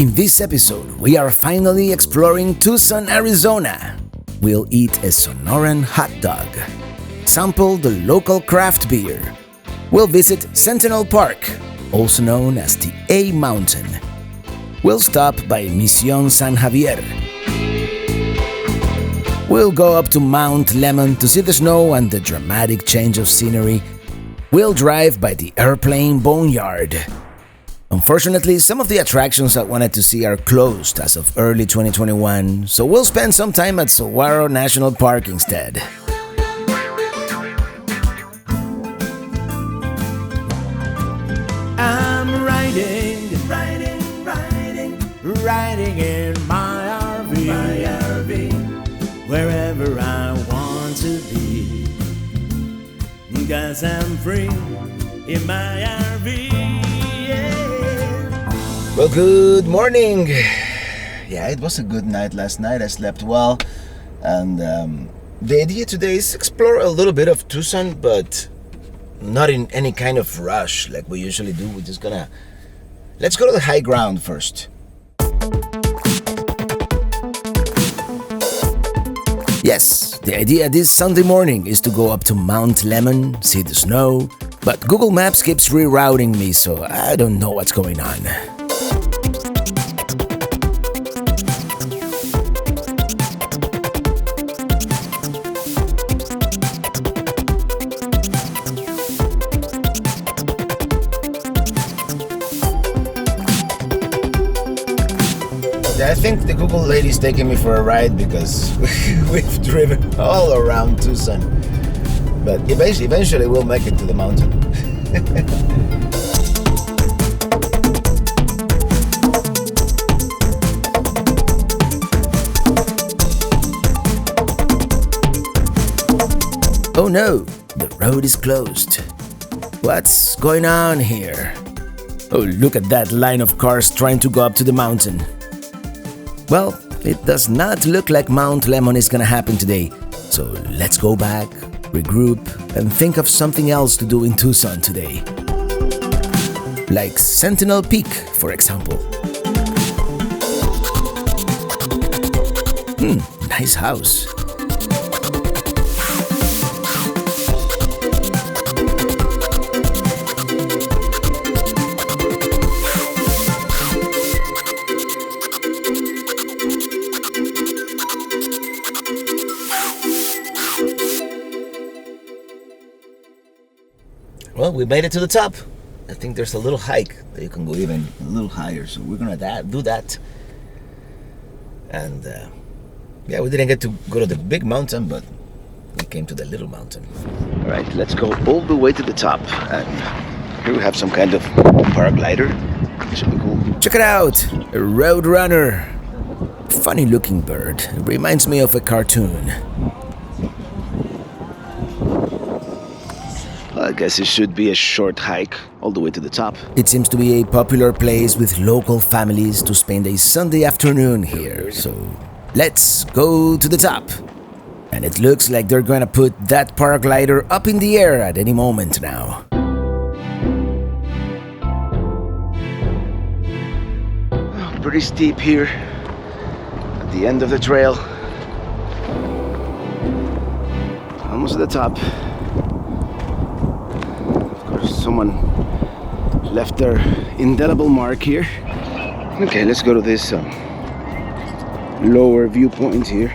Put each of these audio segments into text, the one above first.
In this episode, we are finally exploring Tucson, Arizona. We'll eat a Sonoran hot dog, sample the local craft beer. We'll visit Sentinel Park, also known as the A Mountain. We'll stop by Mission San Xavier. We'll go up to Mount Lemmon to see the snow and the dramatic change of scenery. We'll drive by the airplane Boneyard. Unfortunately, some of the attractions I wanted to see are closed as of early 2021, so we'll spend some time at Saguaro National Park instead. I'm riding in my RV, wherever I want to be, 'cause I'm free in my RV. Well, good morning. Yeah, it was a good night last night. I slept well. And the idea today is explore a little bit of Tucson, but not in any kind of rush like we usually do. We're just gonna... Let's go to the high ground first. Yes, the idea this Sunday morning is to go up to Mount Lemmon, see the snow, but Google Maps keeps rerouting me, so I don't know what's going on. I think the Google lady's taking me for a ride because we've driven all around Tucson. But eventually we'll make it to the mountain. Oh no, the road is closed. What's going on here? Oh, look at that line of cars trying to go up to the mountain. Well, it does not look like Mount Lemmon is gonna happen today, so let's go back, regroup, and think of something else to do in Tucson today. Like Sentinel Peak, for example. Nice house. Well, we made it to the top. I think there's a little hike that you can go even a little higher, so we're gonna do that. And yeah, we didn't get to go to the big mountain, but we came to the little mountain. All right, let's go all the way to the top. And here we have some kind of paraglider. It should be cool. Check it out, a roadrunner. Funny looking bird. It reminds me of a cartoon. I guess it should be a short hike all the way to the top. It seems to be a popular place with local families to spend a Sunday afternoon here, so let's go to the top. And it looks like they're gonna put that paraglider up in the air at any moment now. Pretty steep here at the end of the trail. Almost at the top. Someone left their indelible mark here. Okay, let's go to this lower viewpoint here.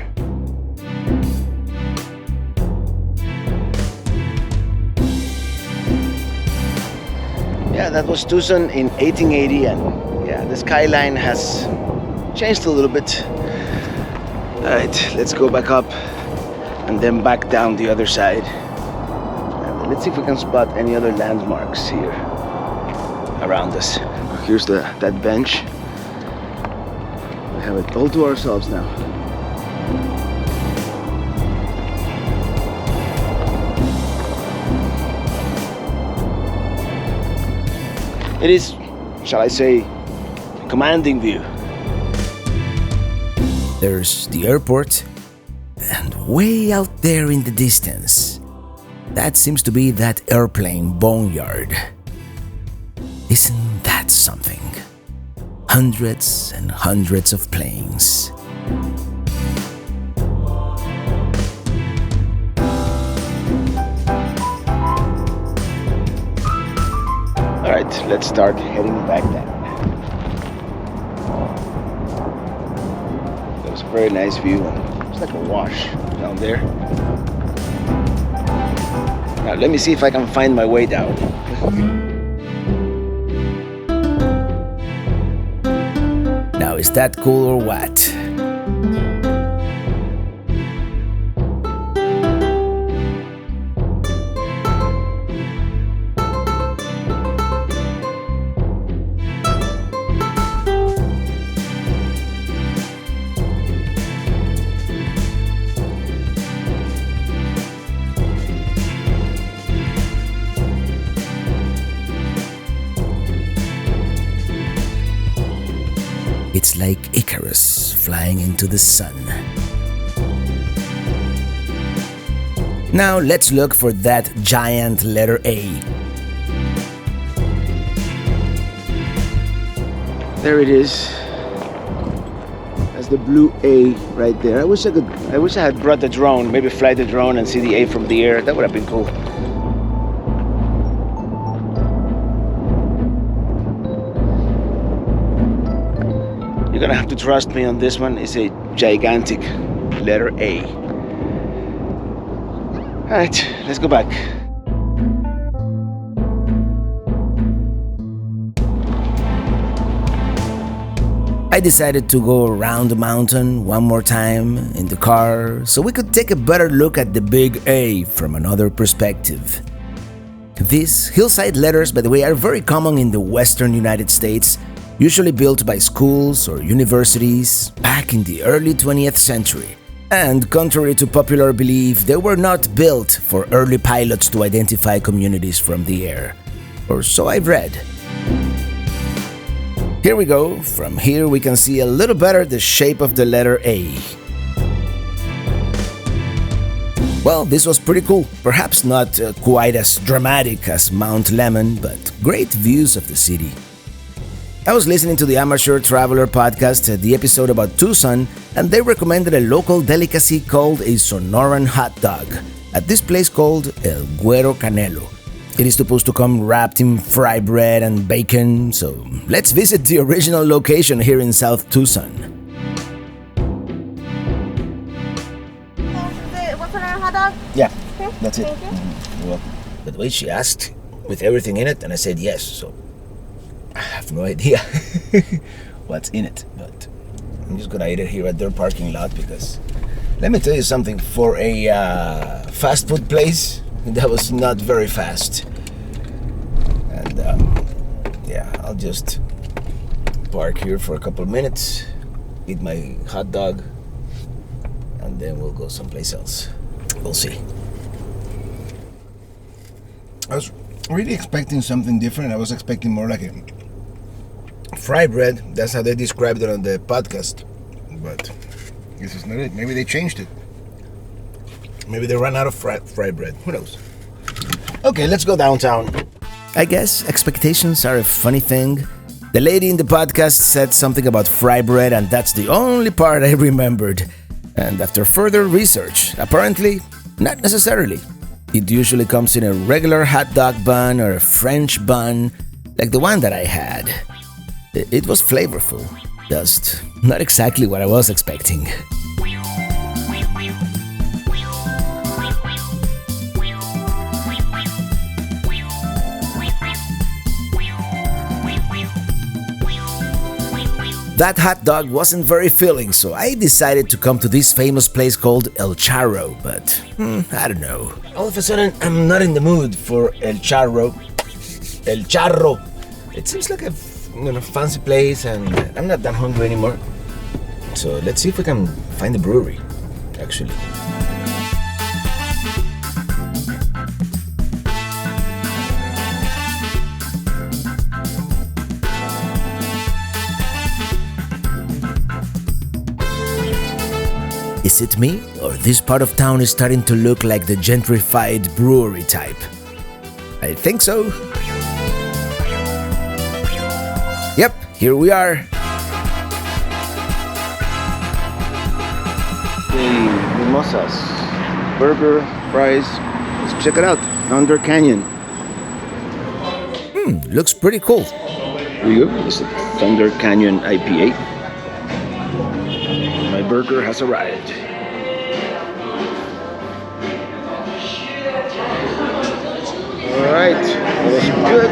Yeah, that was Tucson in 1880, and yeah, the skyline has changed a little bit. All right, let's go back up and then back down the other side. Let's see if we can spot any other landmarks here around us. Here's that bench. We have it all to ourselves now. It is, shall I say, a commanding view. There's the airport, and way out there in the distance, that seems to be that airplane Boneyard. Isn't that something? hundreds and hundreds of planes. All right, let's start heading back down. That was a very nice view. It's like a wash down there. Now let me see if I can find my way down. Now, is that cool or what? It's like Icarus flying into the sun. Now let's look for that giant letter A. There it is. That's the blue A right there. I wish I had brought the drone. Maybe fly the drone and see the A from the air. That would have been cool. You're gonna have to trust me on this one. It's a gigantic letter A. All right, let's go back. I decided to go around the mountain one more time in the car so we could take a better look at the big A from another perspective. These hillside letters, by the way, are very common in the western United States, usually built by schools or universities back in the early 20th century. And contrary to popular belief, they were not built for early pilots to identify communities from the air. Or so I've read. Here we go. From here we can see a little better the shape of the letter A. Well, this was pretty cool. Perhaps not quite as dramatic as Mount Lemmon, but great views of the city. I was listening to the Amateur Traveler podcast, the episode about Tucson, and they recommended a local delicacy called a Sonoran hot dog at this place called El Güero Canelo. It is supposed to come wrapped in fry bread and bacon, so let's visit the original location here in South Tucson. What's on our hot dog? Yeah, Okay. that's it. Thank you. You're welcome. By the way, she asked with everything in it, and I said yes, so I have no idea what's in it, but I'm just gonna eat it here at their parking lot because let me tell you something, for a fast food place, that was not very fast. And yeah, I'll just park here for a couple of minutes, eat my hot dog, and then we'll go someplace else. We'll see. I was really expecting something different. I was expecting more like a fry bread. That's how they described it on the podcast. But this is not it. Maybe they changed it. Maybe they ran out of fry bread. Who knows? Okay, let's go downtown. I guess expectations are a funny thing. The lady in the podcast said something about fry bread, and that's the only part I remembered. And after further research, apparently, not necessarily. It usually comes in a regular hot dog bun or a French bun, like the one that I had. It was flavorful, just not exactly what I was expecting. That hot dog wasn't very filling, so I decided to come to this famous place called El Charro, but I don't know. All of a sudden, I'm not in the mood for El Charro. El Charro. It seems like a fancy place, and I'm not that hungry anymore. So let's see if we can find the brewery, actually. Is it me, or this part of town is starting to look like the gentrified brewery type? I think so. Yep, here we are. the mimosas, burger, fries. Let's check it out. Thunder Canyon. Looks pretty cool. Here you go. This is Thunder Canyon IPA. My burger has arrived. All right, that was good.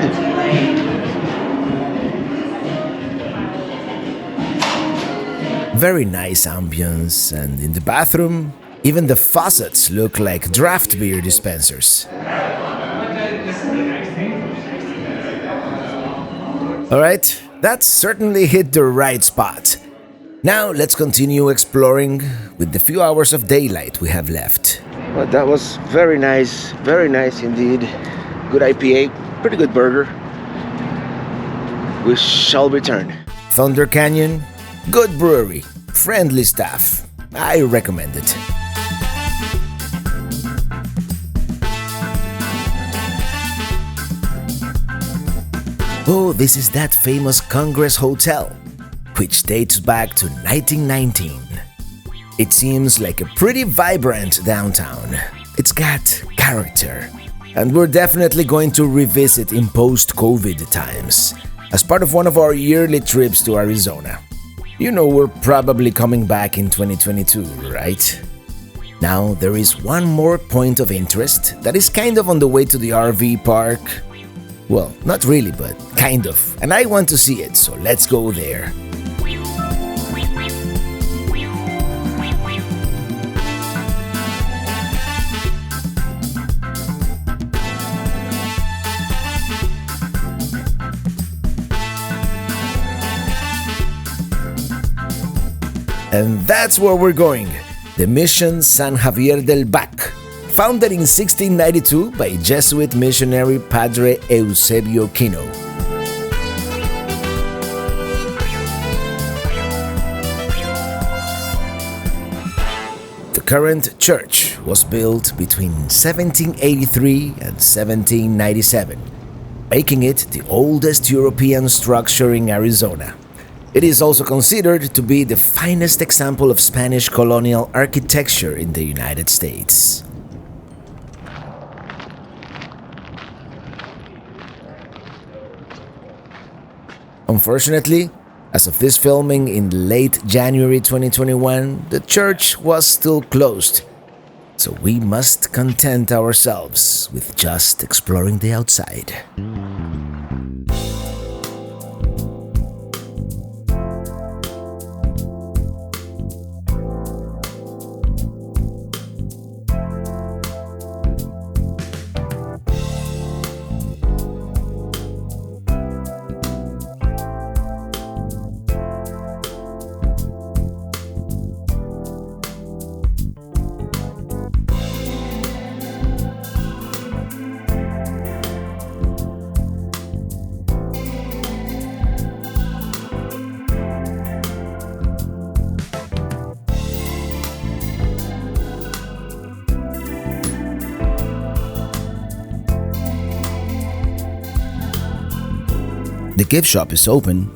Very nice ambience, and in the bathroom, even the faucets look like draft beer dispensers. Alright, that certainly hit the right spot. Now let's continue exploring with the few hours of daylight we have left. Well, that was very nice indeed. Good IPA, pretty good burger. We shall return. Thunder Canyon, good brewery, friendly staff. I recommend it. Oh, this is that famous Congress Hotel, which dates back to 1919. It seems like a pretty vibrant downtown. It's got character, and we're definitely going to revisit in post-COVID times as part of one of our yearly trips to Arizona. You know we're probably coming back in 2022, right? Now, there is one more point of interest that is kind of on the way to the RV park. Well, not really, but kind of. And I want to see it, so let's go there. And that's where we're going. The Mission San Xavier del Bac, founded in 1692 by Jesuit missionary Padre Eusebio Kino. The current church was built between 1783 and 1797, making it the oldest European structure in Arizona. It is also considered to be the finest example of Spanish colonial architecture in the United States. Unfortunately, as of this filming in late January 2021, the church was still closed, so we must content ourselves with just exploring the outside. The gift shop is open.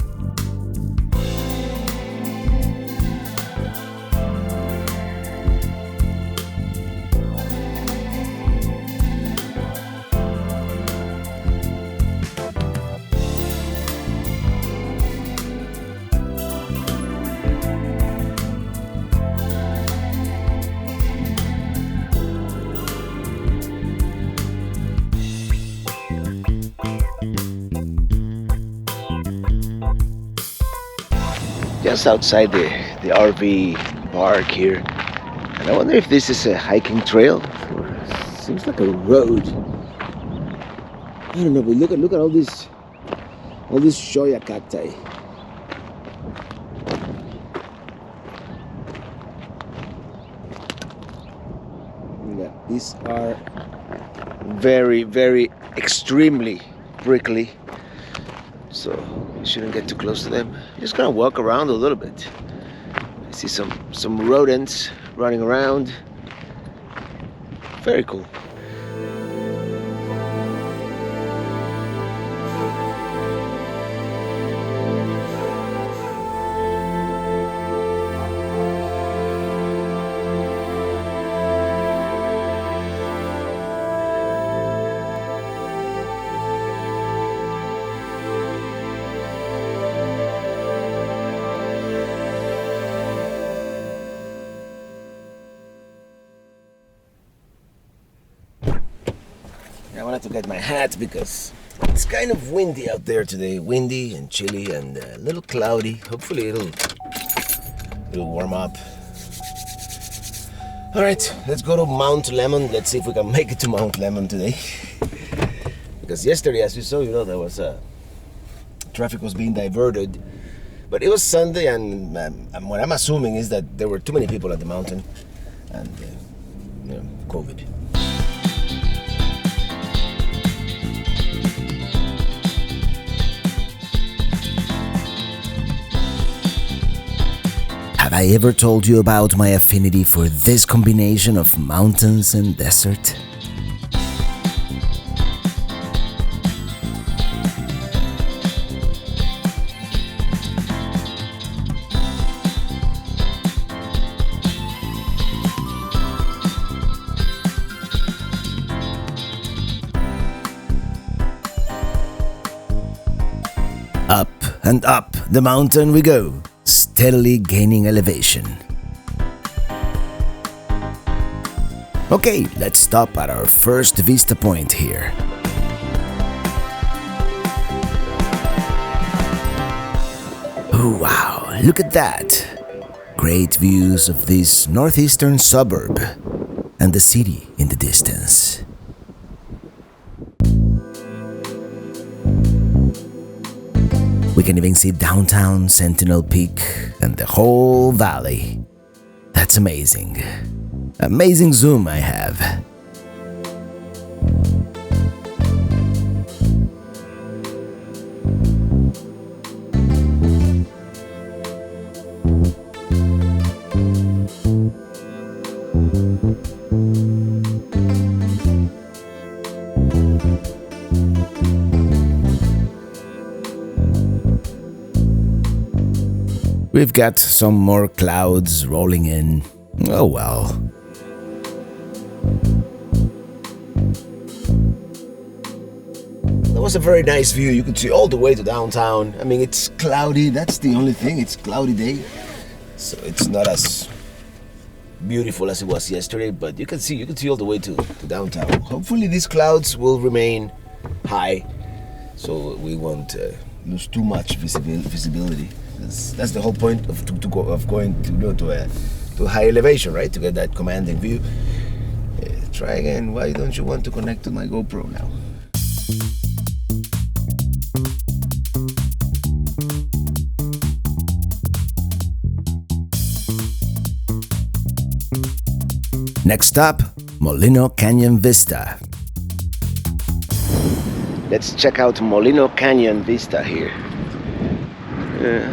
Just outside the RV park here, and I wonder if this is a hiking trail or seems like a road. I don't know, but look at all these shoya cacti. Yeah, these are very, very extremely prickly. So you shouldn't get too close to them. You're just gonna walk around a little bit. I see some rodents running around. Very cool. I wanted to get my hat because it's kind of windy out there today. Windy and chilly and a little cloudy. Hopefully it'll warm up. All right, let's go to Mount Lemmon. Let's see if we can make it to Mount Lemmon today. Because yesterday, as you saw, there was traffic was being diverted. But it was Sunday, and what I'm assuming is that there were too many people at the mountain, and COVID. Have I ever told you about my affinity for this combination of mountains and desert? Up and up the mountain we go, steadily gaining elevation. Okay, let's stop at our first vista point here. Oh wow, look at that! Great views of this northeastern suburb and the city in the distance. We can even see downtown Sentinel Peak and the whole valley. That's amazing. Amazing zoom I have. We've got some more clouds rolling in. Oh well. That was a very nice view. You could see all the way to downtown. I mean, it's cloudy. That's the only thing. It's a cloudy day. So it's not as beautiful as it was yesterday, but you can see all the way to downtown. Hopefully these clouds will remain high so we won't lose too much visibility. That's the whole point of going to high elevation, right? To get that commanding view. Try again. Why don't you want to connect to my GoPro now? Next up, Molino Canyon Vista. Let's check out Molino Canyon Vista here.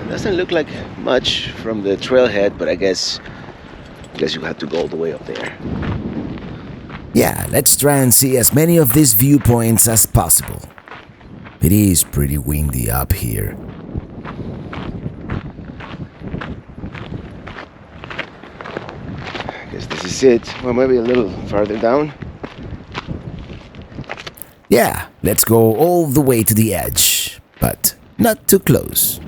Doesn't look like much from the trailhead, but I guess you have to go all the way up there. Yeah, let's try and see as many of these viewpoints as possible. It is pretty windy up here. I guess this is it. Well, maybe a little farther down. Yeah, let's go all the way to the edge, but not too close.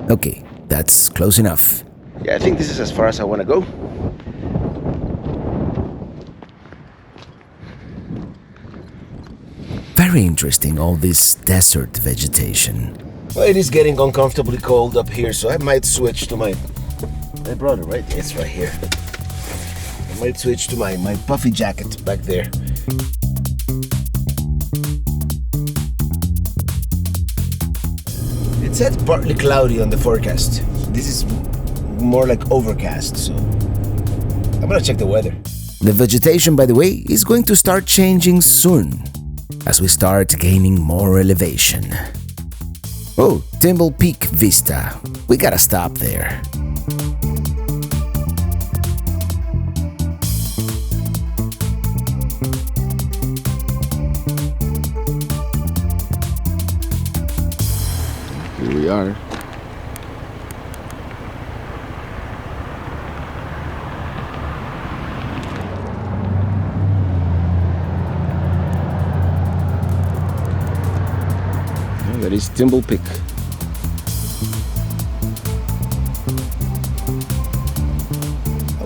Okay, that's close enough. Yeah, I think this is as far as I want to go. Very interesting, all this desert vegetation. Well, it is getting uncomfortably cold up here, so I might switch to my brother, right? It's right here. I might switch to my puffy jacket back there. It said partly cloudy on the forecast. This is more like overcast, so I'm gonna check the weather. The vegetation, by the way, is going to start changing soon as we start gaining more elevation. Oh, Timble Peak Vista. We gotta stop there. Here we are. That is Timble Peak.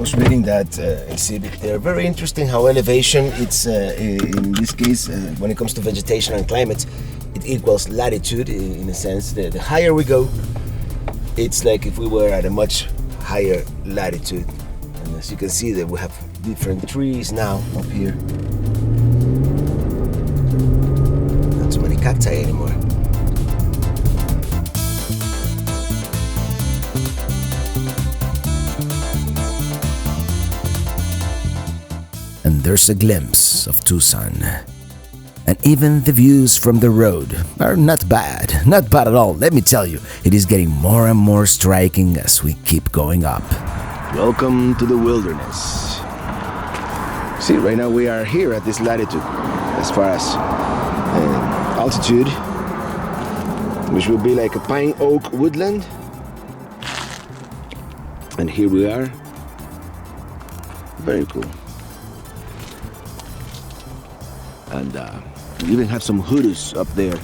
was reading that exhibit there. Very interesting how elevation, it's in this case, when it comes to vegetation and climate, it equals latitude in a sense. The higher we go, it's like if we were at a much higher latitude. And as you can see that we have different trees now up here. Not too many cacti anymore. And there's a glimpse of Tucson. And even the views from the road are not bad. Not bad at all. Let me tell you, it is getting more and more striking as we keep going up. Welcome to the wilderness. See, right now we are here at this latitude as far as altitude, which will be like a pine oak woodland. And here we are. Very cool. And we even have some hoodoos up there.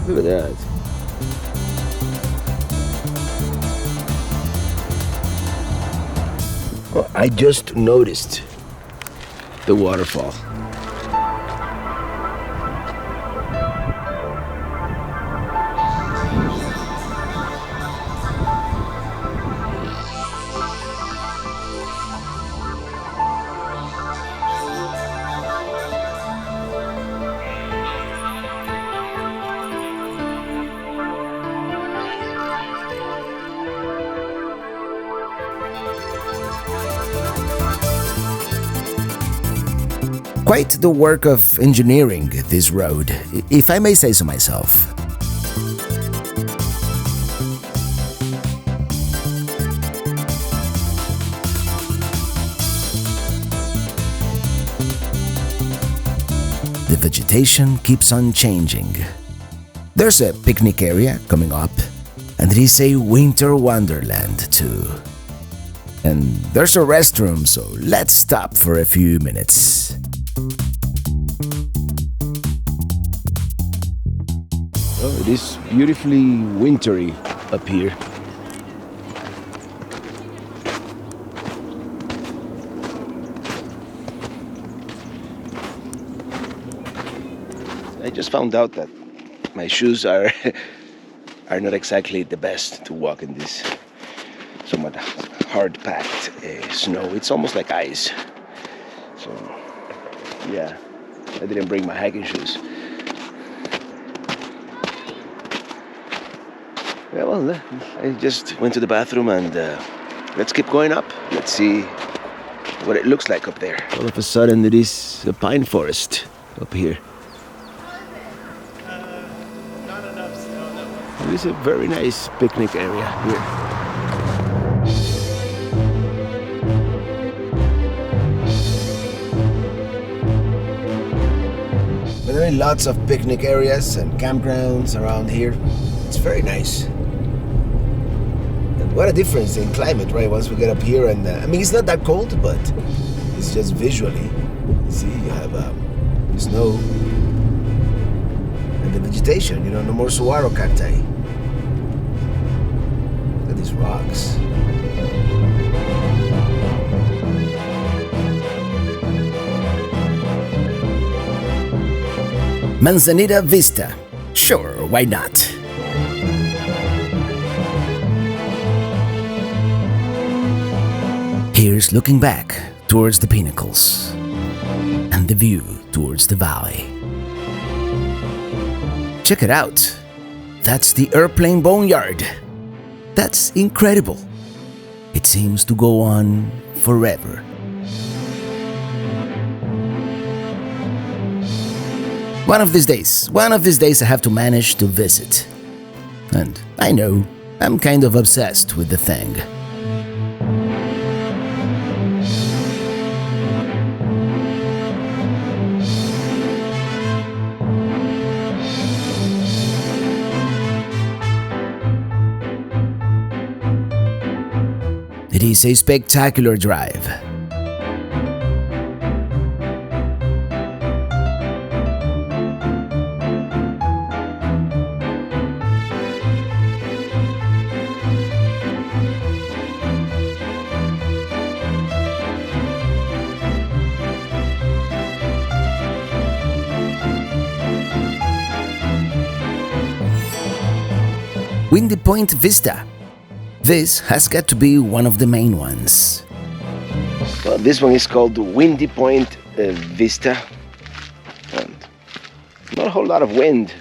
Look at that. Oh, I just noticed the waterfall. Quite the work of engineering, this road, if I may say so myself. The vegetation keeps on changing. There's a picnic area coming up, and it is a winter wonderland too. And there's a restroom, so let's stop for a few minutes. Oh, it is beautifully wintry up here. I just found out that my shoes are not exactly the best to walk in this somewhat hard-packed snow. It's almost like ice. So, yeah, I didn't bring my hiking shoes. Yeah, well, I just went to the bathroom and let's keep going up. Let's see what it looks like up there. All of a sudden, it is a pine forest up here. Not enough snow, no. It is a very nice picnic area here. There are lots of picnic areas and campgrounds around here. It's very nice. And what a difference in climate, right? Once we get up here, and I mean, it's not that cold, but it's just visually. See, you have snow and the vegetation. You know, no more saguaro cacti. Look at these rocks. Manzanita Vista. Sure, why not? Here's looking back towards the pinnacles and the view towards the valley. Check it out. That's the airplane Boneyard. That's incredible. It seems to go on forever. One of these days I have to manage to visit. And I know, I'm kind of obsessed with the thing. It is a spectacular drive. Windy Point Vista. This has got to be one of the main ones. Well, this one is called Windy Point Vista. And not a whole lot of wind,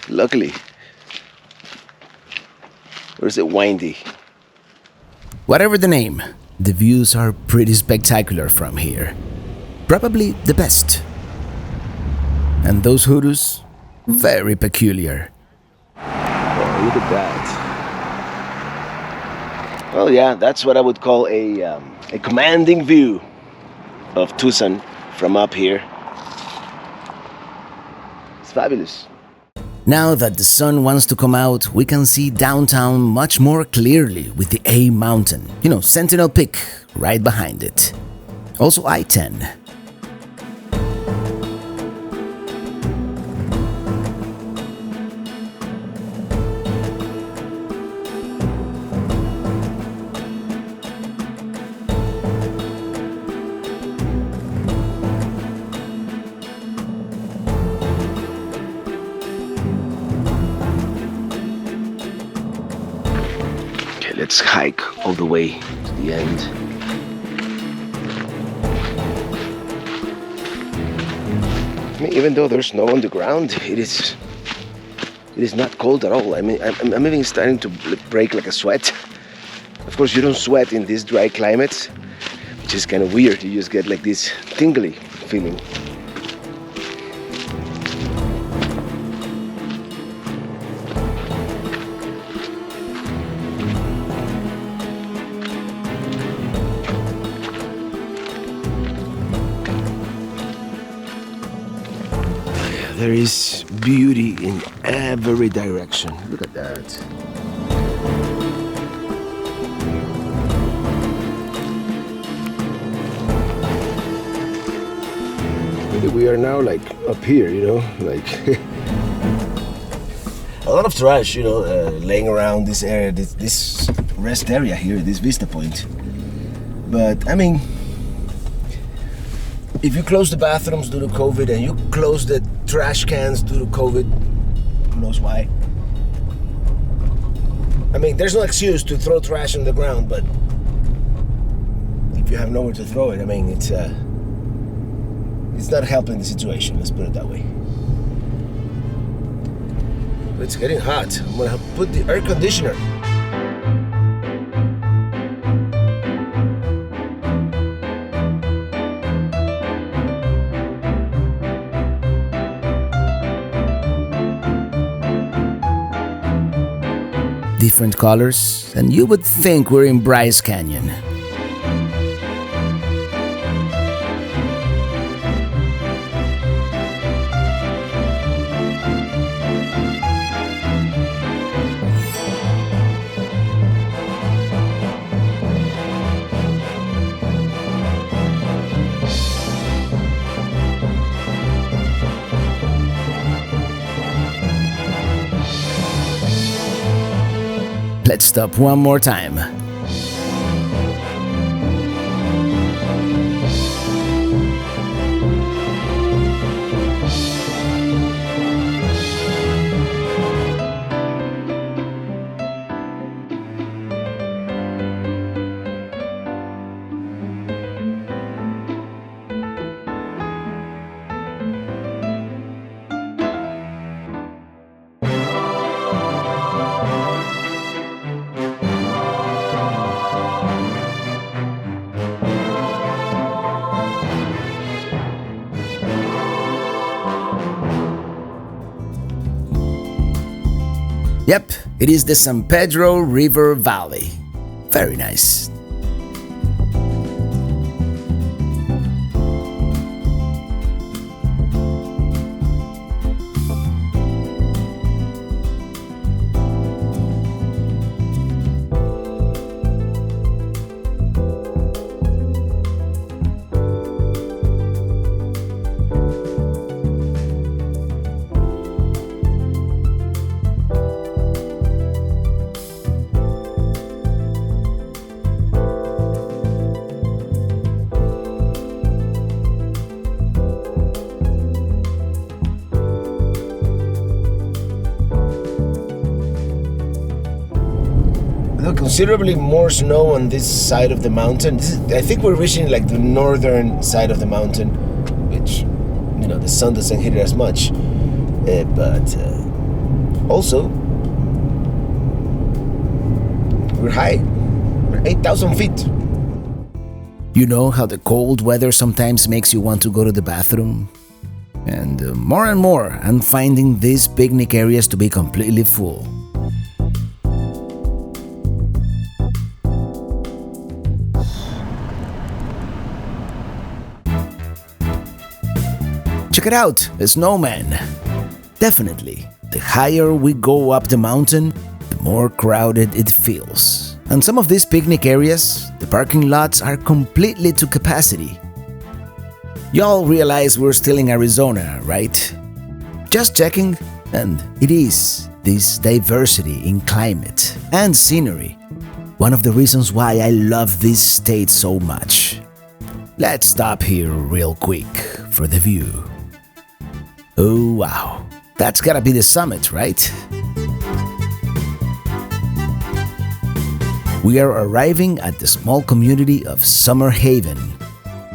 luckily. Or is it windy? Whatever the name, the views are pretty spectacular from here. Probably the best. And those hoodoos, very peculiar. Oh, look at that. Well, yeah, that's what I would call a commanding view of Tucson from up here. It's fabulous. Now that the sun wants to come out, we can see downtown much more clearly with the A Mountain. You know, Sentinel Peak right behind it. Also I-10. Let's hike all the way to the end. I mean, even though there's snow on the ground, it is not cold at all. I mean, I'm even starting to break like a sweat. Of course, you don't sweat in these dry climates, which is kind of weird. You just get like this tingly feeling. There is beauty in every direction. Look at that. We are now like up here, you know, like a lot of trash, you know, laying around this area, this rest area here, this vista point. But I mean, if you close the bathrooms due to COVID and you close the trash cans due to COVID, who knows why? I mean, there's no excuse to throw trash on the ground, but if you have nowhere to throw it, I mean, it's not helping the situation, let's put it that way. But it's getting hot. I'm gonna put the air conditioner. Different colors, and you would think we're in Bryce Canyon. Let's stop one more time. Yep, it is the San Pedro River Valley. Very nice. considerably more snow on this side of the mountain. I think we're reaching like the northern side of the mountain, which, the sun doesn't hit it as much. But also, we're high. We're 8,000 feet. You know how the cold weather sometimes makes you want to go to the bathroom? And more, I'm finding these picnic areas to be completely full. Check it out, a snowman. Definitely, the higher we go up the mountain, the more crowded it feels. And some of these picnic areas, the parking lots are completely to capacity. Y'all realize we're still in Arizona, right? Just checking, and it is this diversity in climate and scenery, one of the reasons why I love this state so much. Let's stop here real quick for the view. Oh wow, that's gotta be the summit, right? We are arriving at the small community of Summer Haven.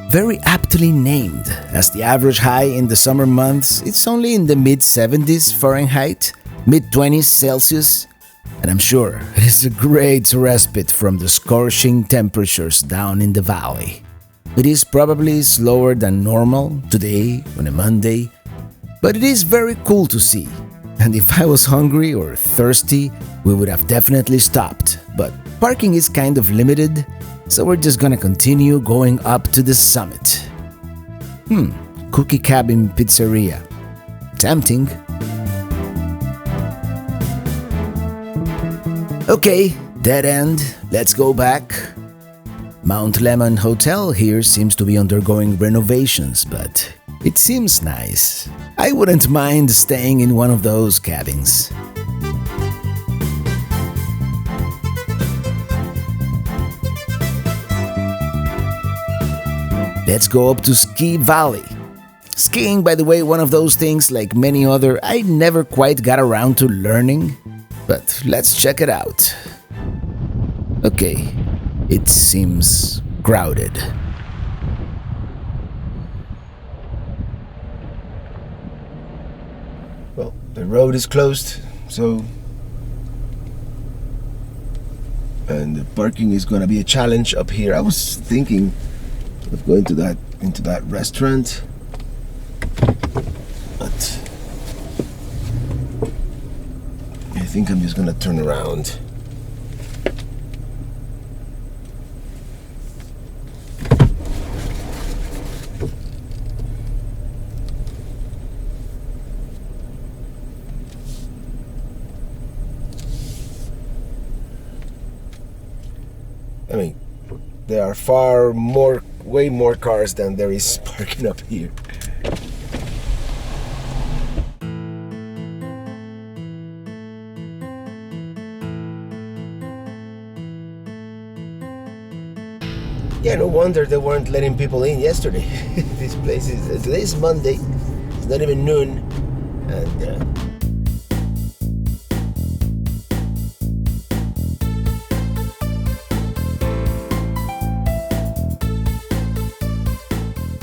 Very aptly named, as the average high in the summer months it's only in the mid-70s Fahrenheit, mid-20s Celsius, and I'm sure it is a great respite from the scorching temperatures down in the valley. It is probably slower than normal today on a Monday, but it is very cool to see. And if I was hungry or thirsty, we would have definitely stopped. But parking is kind of limited, so we're just gonna continue going up to the summit. Cookie Cabin Pizzeria. Tempting. Okay, dead end. Let's go back. Mount Lemmon Hotel here seems to be undergoing renovations, but it seems nice. I wouldn't mind staying in one of those cabins. Let's go up to Ski Valley. Skiing, by the way, one of those things like many other I never quite got around to learning, but let's check it out. Okay, it seems crowded. Well, the road is closed, and the parking is gonna be a challenge up here. I was thinking of going into that restaurant, but I think I'm just gonna turn around. I mean, there are way more cars than there is parking up here. Yeah, no wonder they weren't letting people in yesterday. This place today's Monday. It's not even noon, and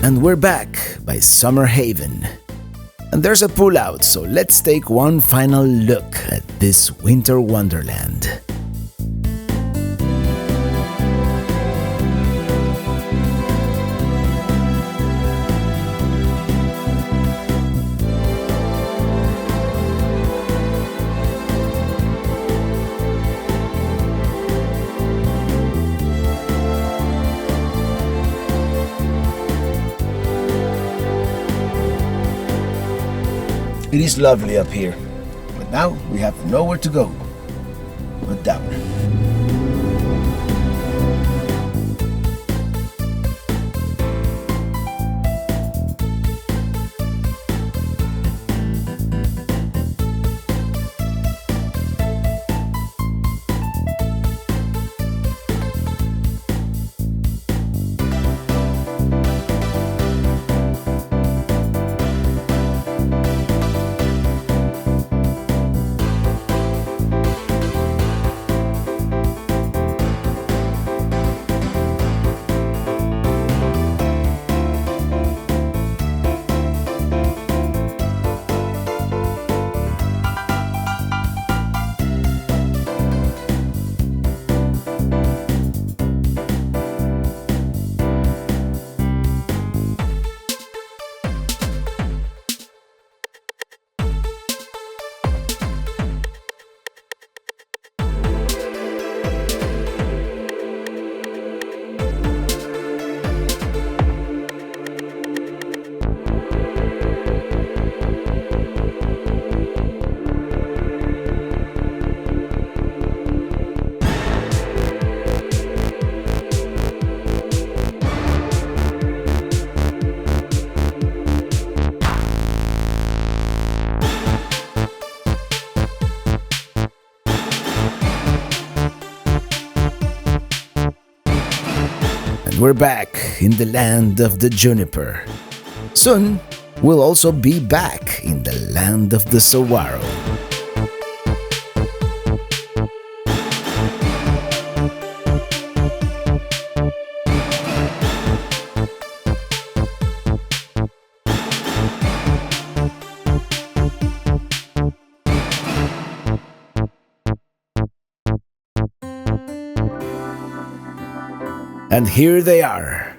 And we're back by Summer Haven. And there's a pullout, so let's take one final look at this winter wonderland. it is lovely up here. But now we have nowhere to go but down. we're back in the land of the juniper. Soon, we'll also be back in the land of the saguaro. And here they are,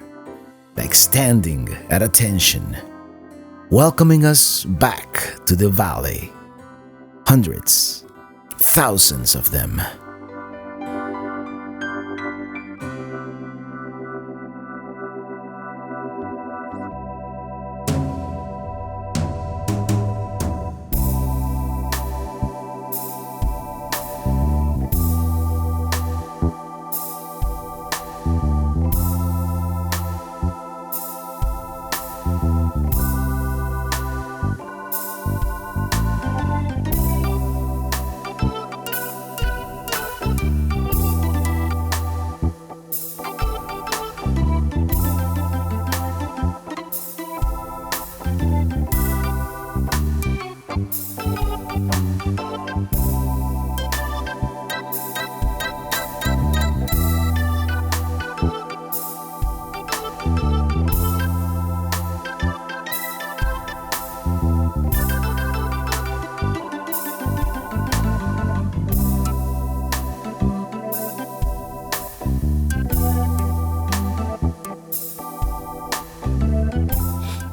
like standing at attention, welcoming us back to the valley. Hundreds, thousands of them.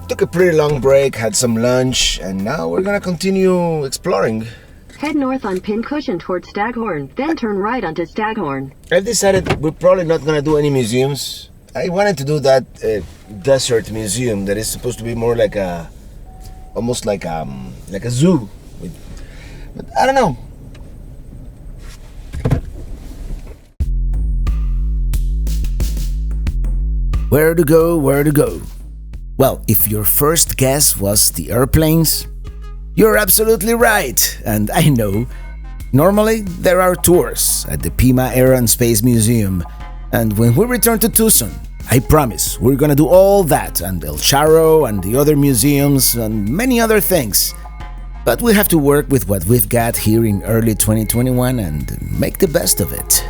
Took a pretty long break, had some lunch, and now we're gonna continue exploring. Head north on Pincushion towards Staghorn, then turn right onto Staghorn. I've decided we're probably not gonna do any museums. I wanted to do that desert museum that is supposed to be more like almost like a zoo. But I don't know. Where to go, where to go? Well, if your first guess was the airplanes, you're absolutely right, and I know. Normally, there are tours at the Pima Air and Space Museum, and when we return to Tucson, I promise we're gonna do all that and El Charro and the other museums and many other things. But we have to work with what we've got here in early 2021 and make the best of it.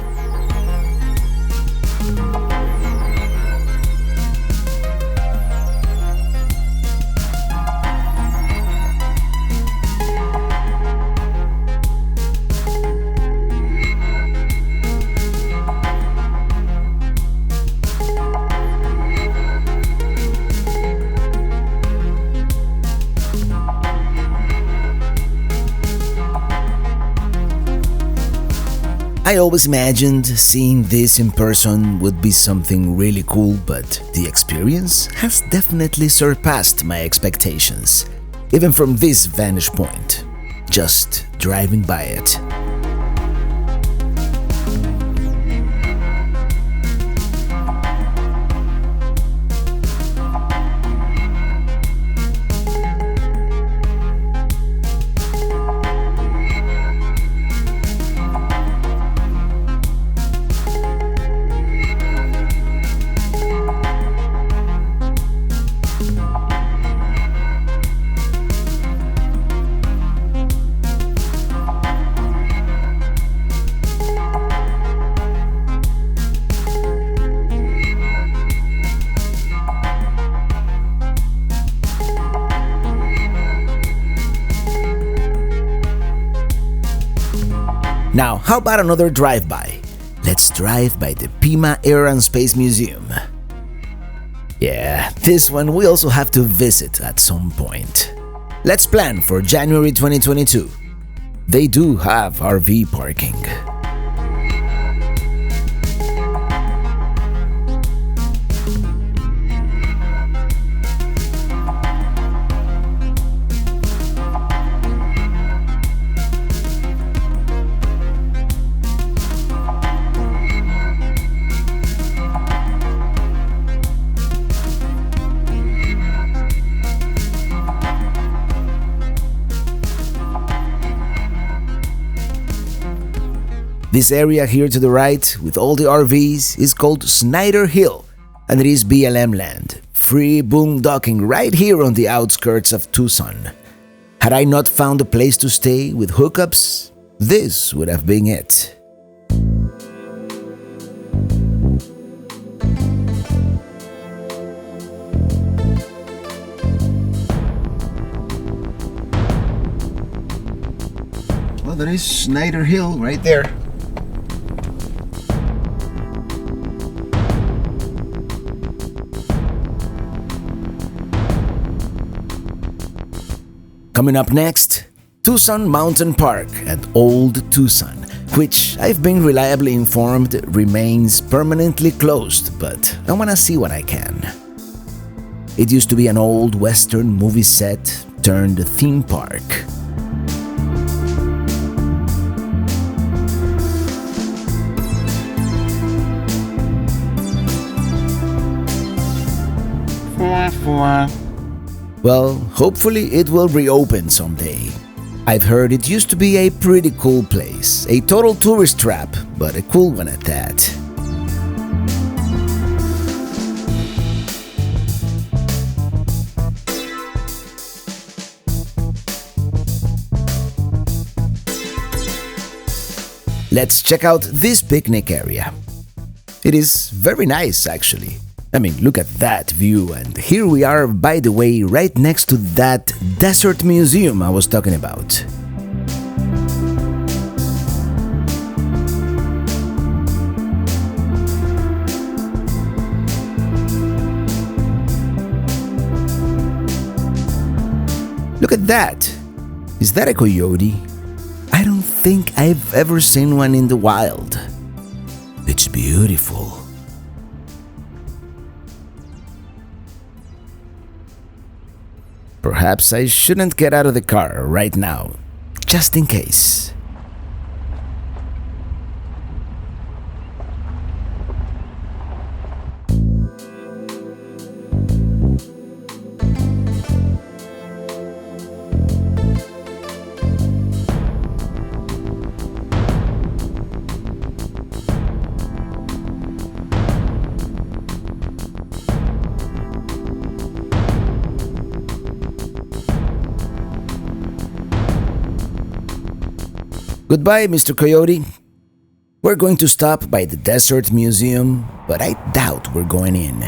I always imagined seeing this in person would be something really cool, but the experience has definitely surpassed my expectations, even from this vantage point, just driving by it. Now, how about another drive-by? Let's drive by the Pima Air and Space Museum. Yeah, this one we also have to visit at some point. Let's plan for January 2022. They do have RV parking. This area here to the right, with all the RVs, is called Snyder Hill, And it is BLM land, free boondocking right here on the outskirts of Tucson. Had I not found a place to stay with hookups, this would have been it. Well, there is Snyder Hill right there. Coming up next, Tucson Mountain Park at Old Tucson, which I've been reliably informed remains permanently closed, but I wanna see what I can. It used to be an old Western movie set turned theme park. Well, hopefully it will reopen someday. I've heard it used to be a pretty cool place, a total tourist trap, but a cool one at that. Let's check out this picnic area. It is very nice, actually. I mean, look at that view, and here we are, by the way, right next to that desert museum I was talking about. Look at that! Is that a coyote? I don't think I've ever seen one in the wild. It's beautiful. Perhaps I shouldn't get out of the car right now, just in case. Goodbye, Mr. Coyote. We're going to stop by the Desert Museum, but I doubt we're going in.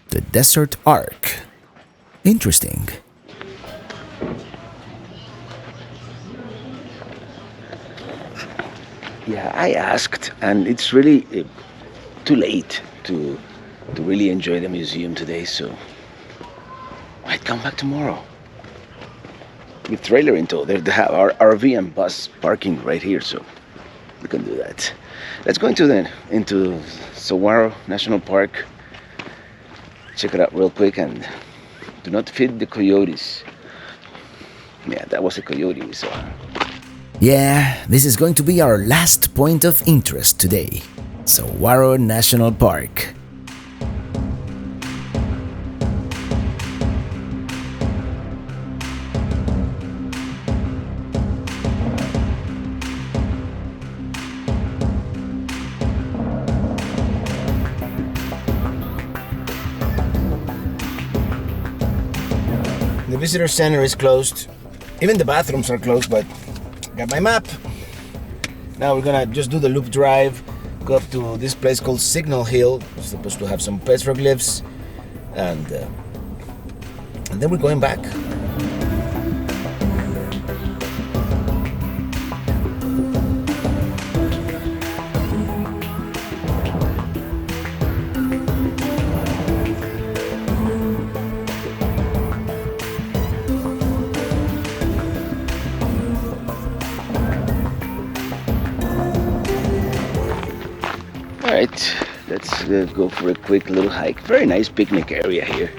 The Desert Ark. Interesting. Yeah, I asked, and it's really too late to really enjoy the museum today, so I'd come back tomorrow. With trailer in tow, they have our RV and bus parking right here, so we can do that. Let's go into Saguaro National Park. Check it out real quick, and do not feed the coyotes. Yeah, that was a coyote we saw. Yeah, this is going to be our last point of interest today. Saguaro National Park. The visitor center is closed. Even the bathrooms are closed, but got my map. Now we're gonna just do the loop drive, go up to this place called Signal Hill. It's supposed to have some petroglyphs, and then we're going back. Alright, let's go for a quick little hike. Very nice picnic area here.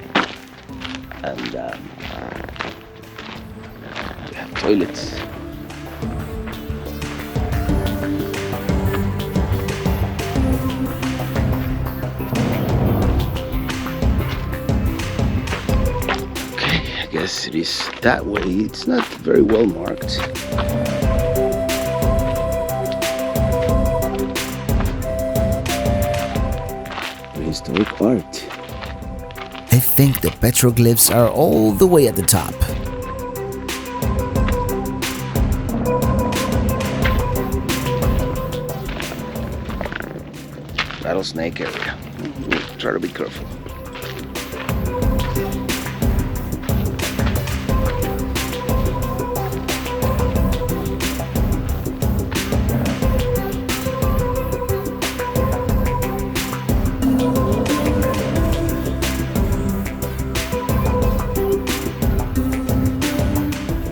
And we have toilets. Okay, I guess it is that way. It's not very well marked. Prehistoric art. I think the petroglyphs are all the way at the top. Rattlesnake area. Try to be careful.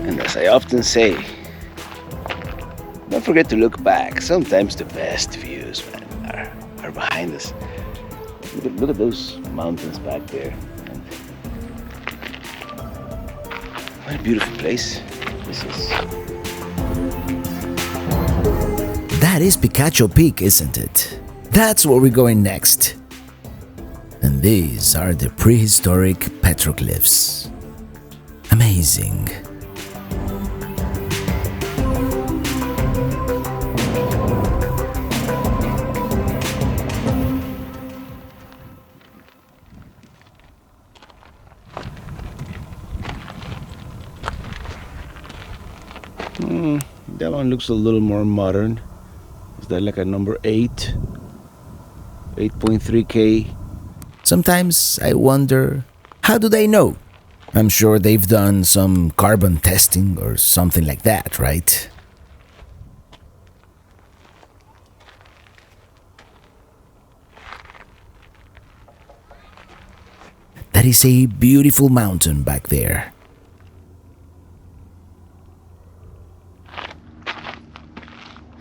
And as I often say, don't forget to look back. Sometimes the best views, man, are behind us. Look at those mountains back there. And what a beautiful place this is. That is Picacho Peak, isn't it? That's where we're going next. And these are the prehistoric petroglyphs. Amazing. That one looks a little more modern. Is that like a number 8? 8.3K. Sometimes I wonder, how do they know? I'm sure they've done some carbon testing or something like that, right? That is a beautiful mountain back there.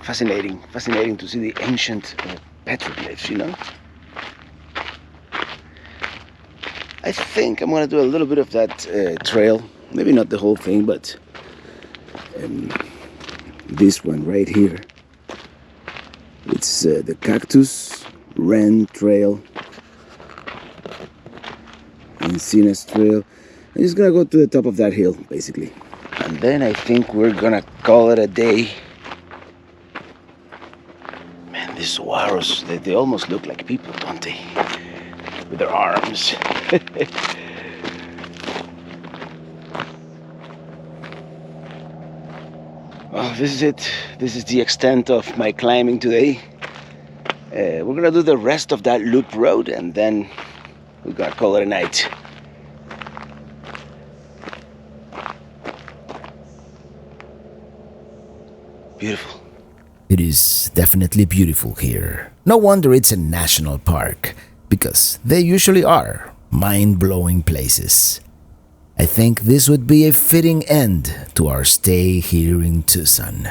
Fascinating to see the ancient petroglyphs, you know? I think I'm gonna do a little bit of that trail. Maybe not the whole thing, but this one right here. It's the Cactus Wren Trail. Encinas Trail. I'm just gonna go to the top of that hill, basically. And then I think we're gonna call it a day. Man, these saguaros, they almost look like people, don't they? With their arms. Well, this is it. This is the extent of my climbing today. We're gonna do the rest of that loop road and then we're gonna call it a night. Beautiful. It is definitely beautiful here. No wonder it's a national park, because they usually are mind-blowing places. I think this would be a fitting end to our stay here in Tucson.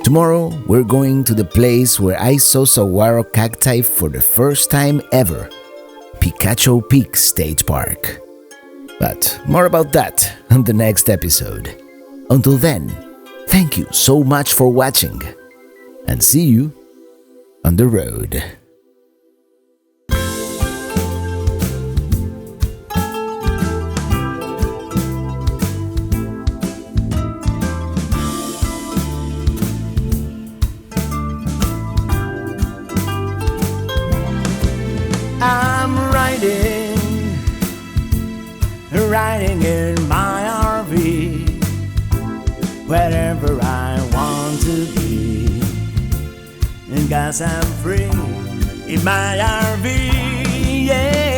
Tomorrow, we're going to the place where I saw saguaro cacti for the first time ever, Picacho Peak State Park. But more about that on the next episode. Until then, Thank you so much for watching, and see you on the road. I'm riding in my RV, wherever I want to be, and 'cause I'm free in my RV, yeah.